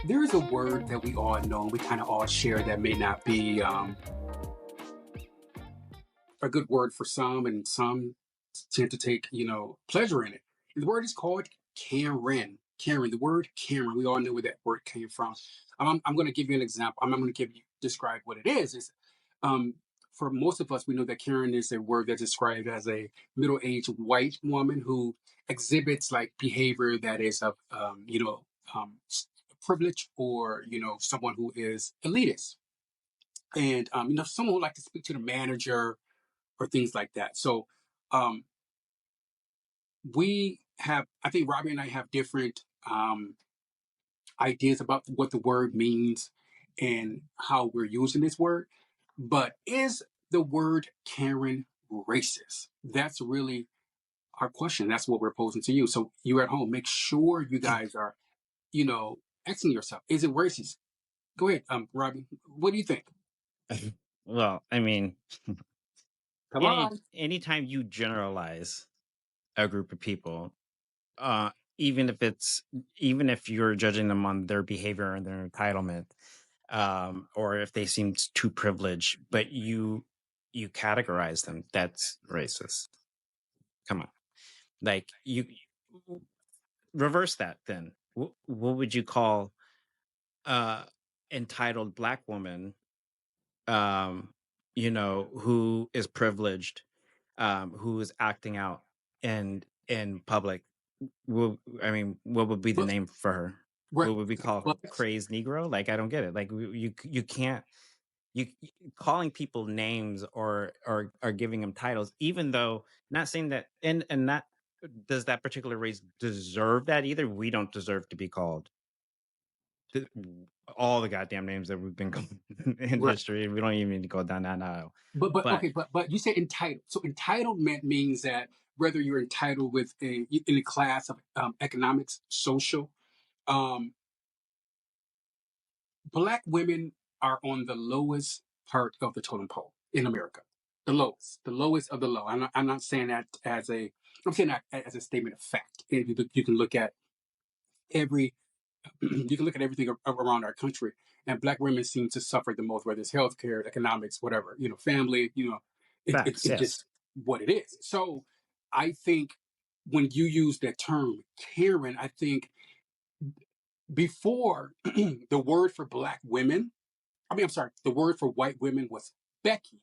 There is a word that we all know, we kind of all share that may not be a good word for some, and some tend to take, pleasure in it. And the word is called Karen. Karen, the word Karen, we all know where that word came from. I'm going to give you an example. I'm going to describe what it is. Um, for most of us, we know that Karen is a word that's described as a middle-aged white woman who exhibits like behavior that is of, privilege, or someone who is elitist, and someone who like to speak to the manager or things like that. So um, I think Robbie and I have different ideas about what the word means and how we're using this word. But is the word Karen racist? That's really our question. That's what we're posing to you. So you at home, make sure you guys are, asking yourself, is it racist? Go ahead, Robbie. What do you think? Well, I mean, Come on. anytime you generalize a group of people, uh, even if it's even if you're judging them on their behavior and their entitlement, or if they seem too privileged, but you categorize them, that's racist. Come on, like you reverse that. Then what would you call uh entitled black woman, um, who is privileged, who is acting out in public? I mean, what would be the But, name for her? right, What would we call her? but Crazed Negro? Like, I don't get it. Like, you can't calling people names or giving them titles, even though not saying that, and not does that particular race deserve that either. We don't deserve to be called th- all the goddamn names that we've been called in right. history. We don't even need to go down that aisle. But But okay, but you said entitled. So entitlement means that whether you're entitled with in a class of economics, social, um, black women are on the lowest part of the totem pole in America. The lowest of the low. I'm not saying that I'm saying that as a statement of fact. And you can look at every you can look at everything around our country, and black women seem to suffer the most, whether it's healthcare, economics, whatever, family, facts, it's yes. just what it is. So I think when you use that term, Karen, I think before the word for black women, I'm sorry, the word for white women was Becky,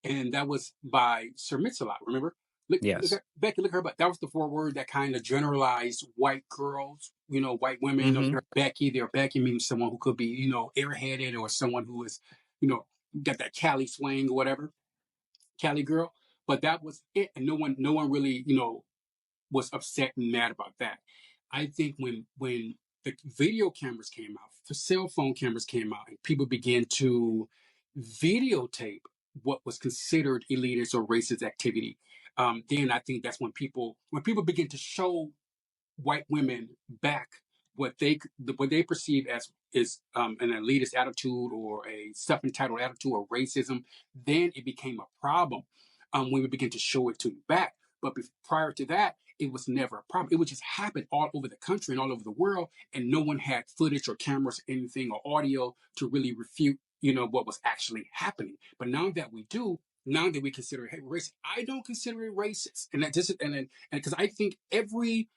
and that was by Sir Mix-a-Lot. Remember? Look Yes. at Becky. Look at her butt. That was the foreword that kind of generalized white girls. White women. Hmm. They're Becky. They're Becky means someone who could be, airheaded, or someone who is, you know, got that Cali swing or whatever, Cali girl. But that was it, and no one really, was upset and mad about that. I think when the video cameras came out, the cell phone cameras came out, and people began to videotape what was considered elitist or racist activity, then I think that's when people begin to show white women back what they perceive as is an elitist attitude or a self-entitled attitude or racism, then it became a problem when we begin to show it to you back. But prior to that, it was never a problem. It would just happen all over the country and all over the world, and no one had footage or cameras or anything or audio to really refute, what was actually happening. But now that we do, now that we consider it racist, I don't consider it racist, and that just and because I think But every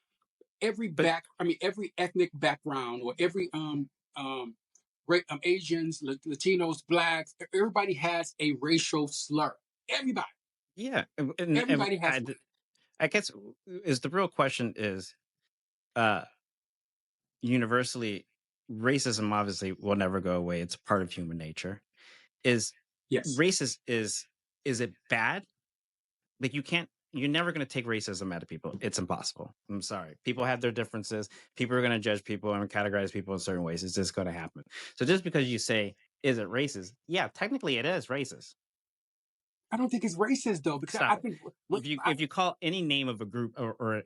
ethnic background, or every Asians, Latinos, blacks, everybody has a racial slur. Everybody, yeah, and everybody has one. I guess is the real question is, uh universally, racism obviously will never go away. It's part of human nature. Is Yes. racist is it bad? Like, you're never going to take racism out of people. It's impossible. I'm sorry. People have their differences. People are going to judge people and categorize people in certain ways. It's just going to happen. So just because you say, is it racist? Yeah, technically it is racist. I don't think it's racist though, because I Stop it. think If you call any name of a group, or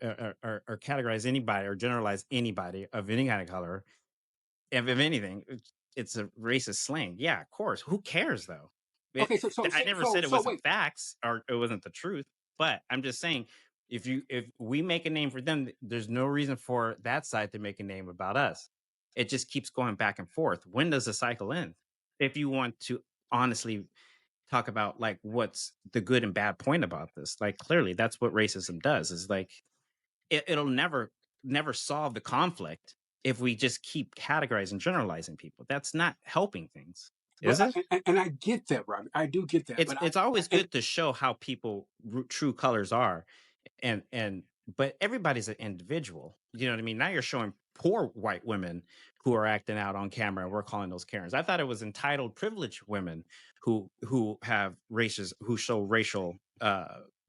categorize anybody or generalize anybody of any kind of color, if anything, it's a racist slang. Yeah, of course. Who cares though? okay. So I never said it so wasn't wait. facts or it wasn't the truth, but I'm just saying If we make a name for them, there's no reason for that side to make a name about us. It just keeps going back and forth. When does the cycle end? If you want to honestly talk about like what's the good and bad point about this, like clearly that's what racism does. Is like it'll never solve the conflict if we just keep categorizing, generalizing people. That's not helping things, is But it? and I get that, Robbie. I do get that. But It's always and good to show how people true colors are, and but everybody's an individual. You know what I mean? Now you're showing poor white women who are acting out on camera, and we're calling those Karens. I thought it was entitled, privileged women who have races, who show racial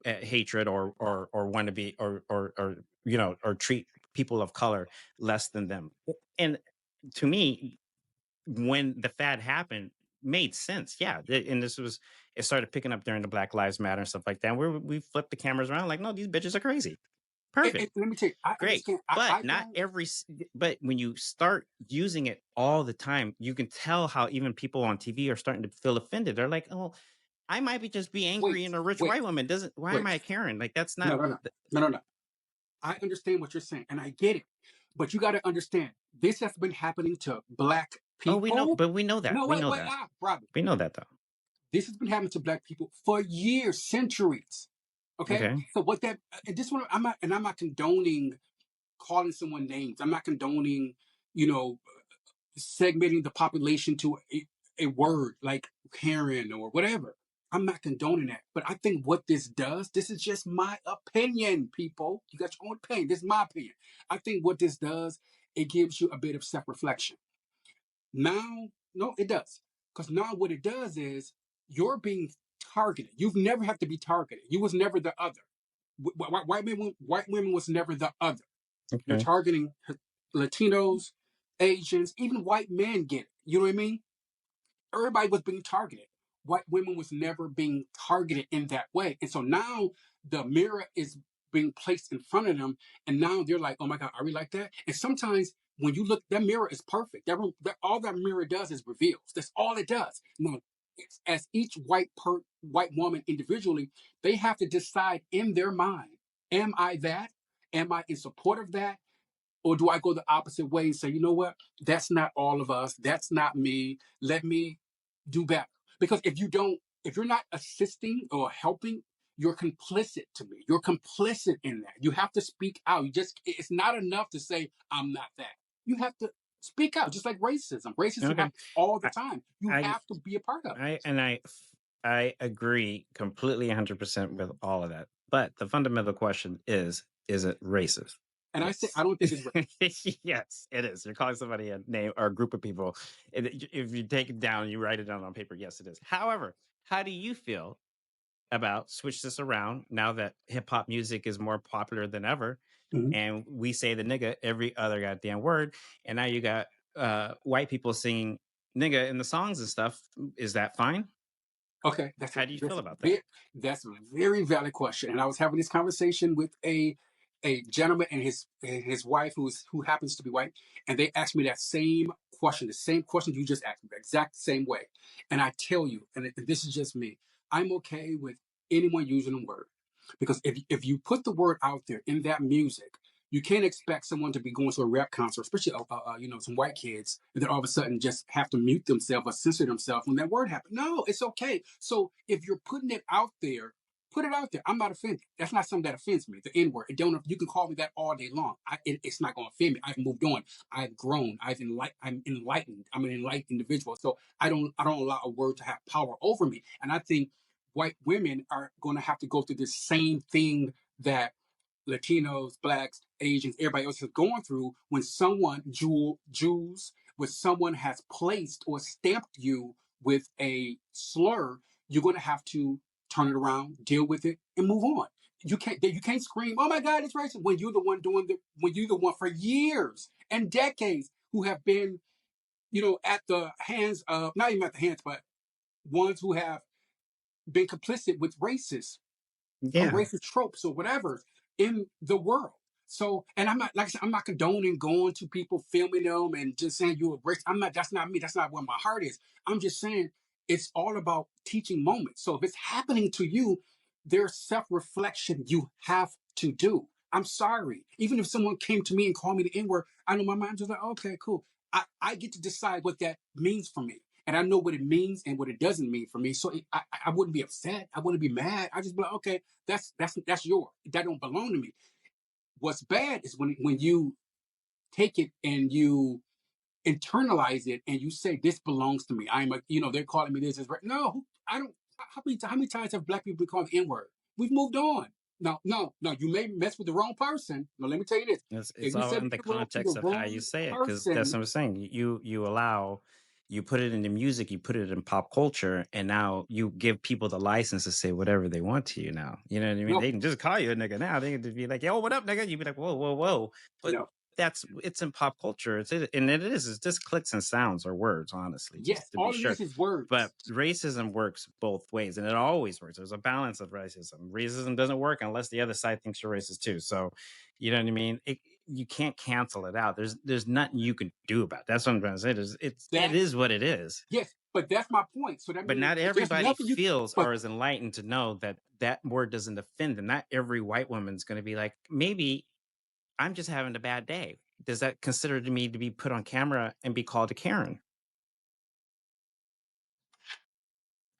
hatred or want to be or or treat people of color less than them. And to me, when the fad happened, made sense. Yeah, and it started picking up during the Black Lives Matter and stuff like that. Where we flipped the cameras around, like, no, these bitches are crazy. Perfect, let me tell you, I great. understand. But I not don't every. But when you start using it all the time, you can tell how even people on TV are starting to feel offended. They're like, oh, I might be angry, wait, and a rich wait, white woman doesn't. Why am wait. I a Karen? Like that's No, not. no, no, no, no, no. I understand what you're saying, and I get it. But you got to understand, this has been happening to black Oh, we know, people. but we know that. No, We wait, know wait, that. Robbie. We know that though. This has been happening to black people for years, centuries. Okay, Okay. so what that and this one, I'm not condoning calling someone names. I'm not condoning, you know, segmenting the population to a word like Karen or whatever. I'm not condoning that. But I think what this does, this is just my opinion, people. You got your own opinion. This is my opinion. I think what this does, it gives you a bit of self reflection. Now, no, it does. Because now what it does is you're being targeted. You've never have to be targeted. You was never the other. White women was never the other. You're Okay. targeting Latinos, Asians, even white men get it. You know what I mean? Everybody was being targeted. White women was never being targeted in that way. And so now the mirror is being placed in front of them, and now they're like, "Oh my God, are we like that?" And sometimes when you look, that mirror is perfect. All that mirror does is reveals. That's all it does. Now, as each white woman individually, they have to decide in their mind: Am I that? Am I in support of that? Or do I go the opposite way and say, you know what? That's not all of us. That's not me. Let me do better. Because if you're not assisting or helping, you're complicit to me. You're complicit in that. You have to speak out. It's not enough to say, I'm not that. You have to speak out, just like racism. Racism Okay. happens all the I, time. You I have to be a part of it. I agree completely 100% with all of that. But the fundamental question is it racist? And I say, Yes. I don't think it's racist. Yes, it is. You're calling somebody a name or a group of people. If you take it down, you write it down on paper. Yes, it is. However, how do you feel about switch this around now that hip hop music is more popular than ever? Mhm. And we say the nigga every other goddamn word. And now you got white people singing nigga in the songs and stuff. Is that fine? Okay, How do you feel about that? that's a very valid question. And I was having this conversation with a gentleman and his wife who happens to be white, and they asked me that same question you just asked me, the exact same way. And I tell you, and this is just me, I'm okay with anyone using the word, because if you put the word out there in that music, you can't expect someone to be going to a rap concert, especially some white kids, and then all of a sudden just have to mute themselves or censor themselves when that word happens. No, it's okay. So if you're putting it out there, put it out there. I'm not offended. That's not something that offends me. The N word. It don't. You can call me that all day long. It's not going to offend me. I've moved on. I've grown. I'm enlightened. I'm an enlightened individual. So I don't allow a word to have power over me. And I think white women are going to have to go through the same thing that Latinos, blacks, Asians, everybody else is going through when Jews, when someone has placed or stamped you with a slur, you're going to have to turn it around, deal with it, and move on. You can't scream, "Oh my God, it's racist," when you're the one when you're the one for years and decades who have been, at the hands of, not even at the hands, but ones who have been complicit with racists or Yeah. racist tropes or whatever in the world. So, and I'm not, like I said, I'm not condoning going to people, filming them, and just saying you're a racist. I'm not. That's not me. That's not where my heart is. I'm just saying it's all about teaching moments. So if it's happening to you, there's self-reflection you have to do. I'm sorry. Even if someone came to me and called me the N word, I know my mind was like, okay, cool. I get to decide what that means for me. And I know what it means and what it doesn't mean for me. So I wouldn't be upset. I wouldn't be mad. I just be like, okay, that's yours. That don't belong to me. What's bad is when you take it and you internalize it and you say this belongs to me. I'm a, they're calling me this. No, I don't. How many times have black people been called the N word? We've moved on. No, no, no. You may mess with the wrong person. No, let me tell you this. It's If you all said in the the wrong to the context of how you wrong say it, because that's person, what I'm saying. You allow, you put it in the music, you put it in pop culture, and now you give people the license to say whatever they want to you now. You know what I mean? no, They can just call you a nigga now. They can just be like, yo, what up, nigga? You'd be like, whoa, whoa, whoa. But no. it's in pop culture. And it is. It's just clicks and sounds or words, honestly, Yes, just to be all it sure. is But words. racism works both ways, and it always works. There's a balance of racism. Racism doesn't work unless the other side thinks you're racist too. So, you know what I mean? You can't cancel it out. There's nothing you can do about it. That's what I'm trying to say. It That's is what it is. yes, but that's my point. So that But means not there's everybody nothing you. feels But or is enlightened to know that that word doesn't offend them. Not every white woman's going to be like, maybe I'm just having a bad day. Does that consider to me to be put on camera and be called a Karen?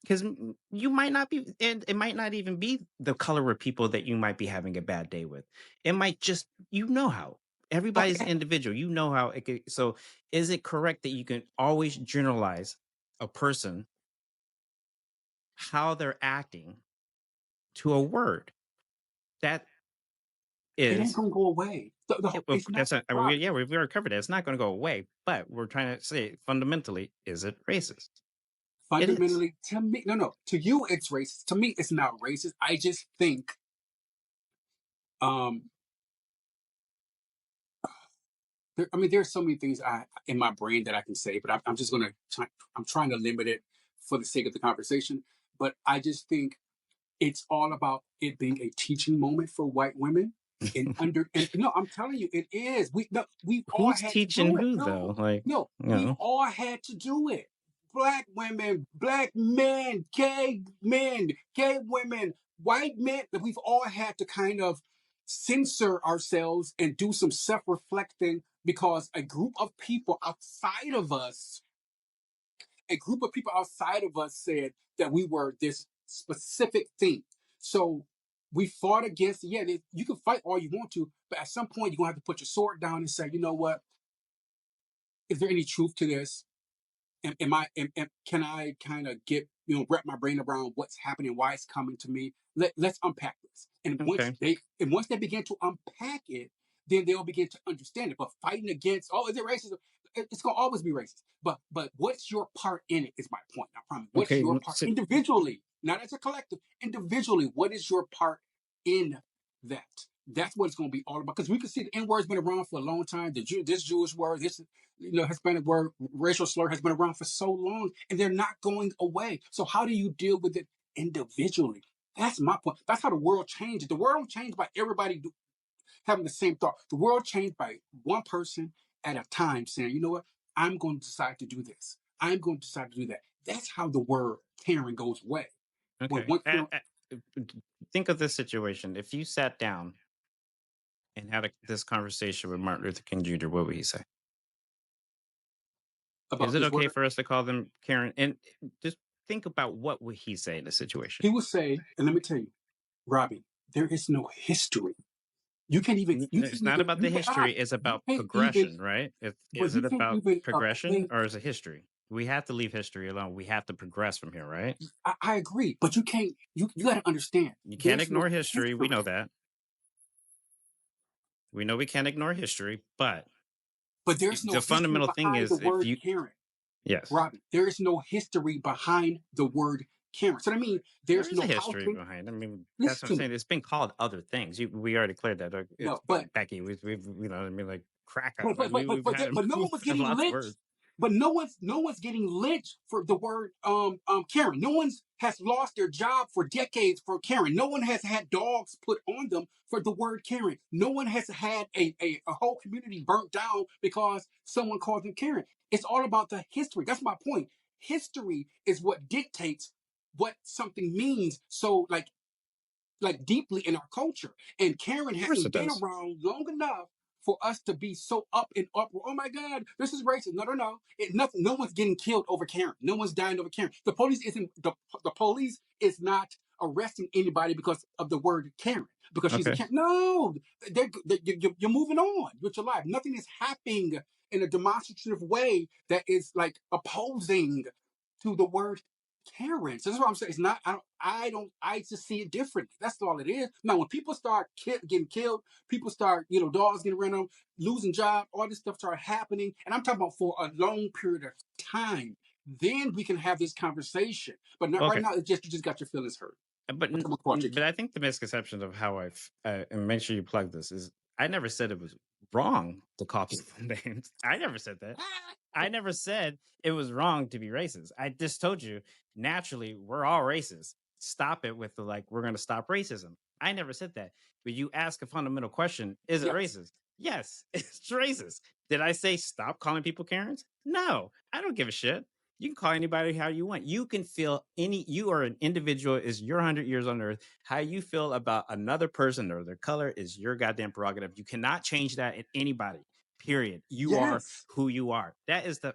Because you might not be, and it might not even be the color of people that you might be having a bad day with. It might just, how everybody's okay, individual. How it could. So, is it correct that you can always generalize a person how they're acting to a word that it ain't is? gonna go away. It's not That's the not, I mean, problem. yeah, we've already covered it. It's not going to go away. But we're trying to say fundamentally, is it racist? It is. Fundamentally, to me, no, no. To you, it's racist. To me, it's not racist. I just think, um, I mean, there's so many things in my brain that I can say, but I'm just gonna try. I'm trying to limit it for the sake of the conversation. But I just think it's all about it being a teaching moment for white women. And no, I'm telling you, it is. We've all Who's had to teaching do it. who No, though? Like, no, you we've know. all had to do it. Black women, black men, gay women, white men. We've all had to kind of censor ourselves and do some self-reflecting because a group of people outside of us said that we were this specific thing. So we fought against, yeah, you can fight all you want to, but at some point you're going to have to put your sword down and say, you know what? Is there any truth to this? Can I kind of get, wrap my brain around what's happening, why it's coming to me? Let's unpack this. Okay. And once they begin to unpack it, then they'll begin to understand it. But fighting against, oh, is it racism? It's gonna always be racist. But what's your part in it is my point. I promise. What's Okay. your part individually, not as a collective, individually? What is your part in that? That's what it's going to be all about. Because we can see the N word's been around for a long time. This Jewish word, this Hispanic word, racial slur has been around for so long, and they're not going away. So how do you deal with it individually? That's my point. That's how the world changes. The world don't change by everybody having the same thought. The world changed by one person at a time saying, you know what? I'm going to decide to do this. I'm going to decide to do that. That's how the word Karen goes away. When Okay. one Karen Think of this situation. If you sat down and had this conversation with Martin Luther King Jr., what would he say? Is about it this okay word, for us to call them Karen? And just think about what would he say in this situation. he will say, and let me tell you, Robbie, there is no history. You can't even, you It's can't not even, about the history. It's you about can't even, progression, right? but Is you it can't about even progression equate. or is it history? We have to leave history alone. We have to progress from here, right? I agree, but you can't, you got to understand, You can't there's no ignore history. We history. know that. We know we can't ignore history, but But there's no the history fundamental thing behind the is if word you, Karen. yes, Robbie, there is no history behind the word Karen. So I mean, there there's is no a how history can behind. I mean, listen that's what I'm to me. saying. It's been called other things. We already cleared that. It's No, but Becky. We've I mean, like crack but up. I but but mean, but we've but, had but no one was getting lots of lynched. words. But no one's getting lynched for the word Karen. No one's has lost their job for decades for Karen. No one has had dogs put on them for the word Karen. No one has had a whole community burnt down because someone called them Karen. It's all about the history. That's my point. History is what dictates what something means. So like like deeply in our culture. And Karen Of course hasn't it been does. around long enough for us to be so up and up. Oh my God, this is racist. No, no, no. Nothing. No one's getting killed over Karen. No one's dying over Karen. The police is not arresting anybody because of the word Karen because she's a Okay. Karen. No, you're moving on with your life. Nothing is happening in a demonstrative way that is like opposing to the word Karen. So that's what I'm saying. It's not. I just see it differently. That's all it is. Now, when people start getting killed, people start, dogs getting ran on, losing jobs, all this stuff start happening, and I'm talking about for a long period of time. Then we can have this conversation. But not right Okay. now. It's just you just got your feelings hurt. But But someone caught your but kid. I think the misconception of how and make sure you plug this is I never said it was wrong to call people names. I never said that. I never said it was wrong to be racist. I just told you naturally we're all racist. Stop it with the like we're going to stop racism. I never said that. But you ask a fundamental question, is it Yes. racist? Yes, it's racist. Did I say stop calling people Karens? No, I don't give a shit. You can call anybody how you want. You can feel you are an individual, is your 100 years on earth. How you feel about another person or their color is your goddamn prerogative. You cannot change that in anybody. Period. You are Yes. who you are. That is the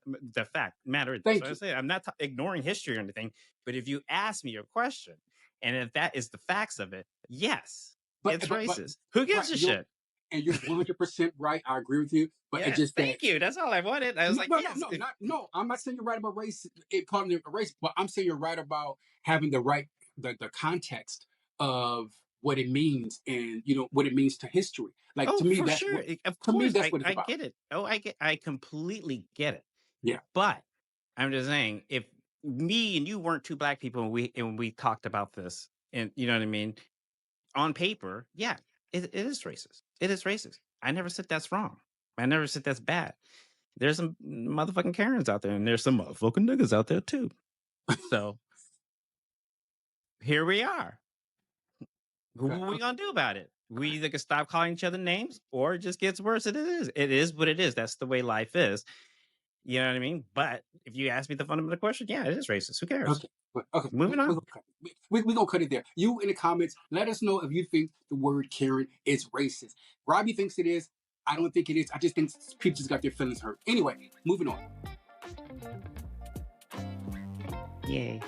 fact matter. So Thank I you. say I'm not ignoring history or anything, but if you ask me a question, and if that is the facts of it, yes, it's But racist. Who right, gives a shit? you're 100% right. I agree with you. But it's Yes, just that thank you. That's all I wanted. I was no, like, no, no, yes. no, not no. I'm not saying you're right about race. It calling it a race, but I'm saying you're right about having the context of what it means and what it means to history. Like Oh, to me, for sure. Of course, that's what it's I about. get it. Oh, I completely get it. Yeah. But I'm just saying, if me and you weren't two black people and we talked about this, and you know what I mean, on paper, yeah, it is racist. It is racist. I never said that's wrong. I never said that's bad. There's some motherfucking Karens out there, and there's some motherfucking niggas out there too. So here we are. Okay. What are we gonna do about it? We either can stop calling each other names, or it just gets worse. It is. It is what it is. That's the way life is. You know what I mean? But if you ask me the fundamental question, yeah, it is racist. Who cares? Okay. Okay. Moving We're on. gonna cut it. We're gonna cut it there. You in the comments, let us know if you think the word Karen is racist. Robbie thinks it is. I don't think it is. I just think people just got their feelings hurt. Anyway, moving on. Yay.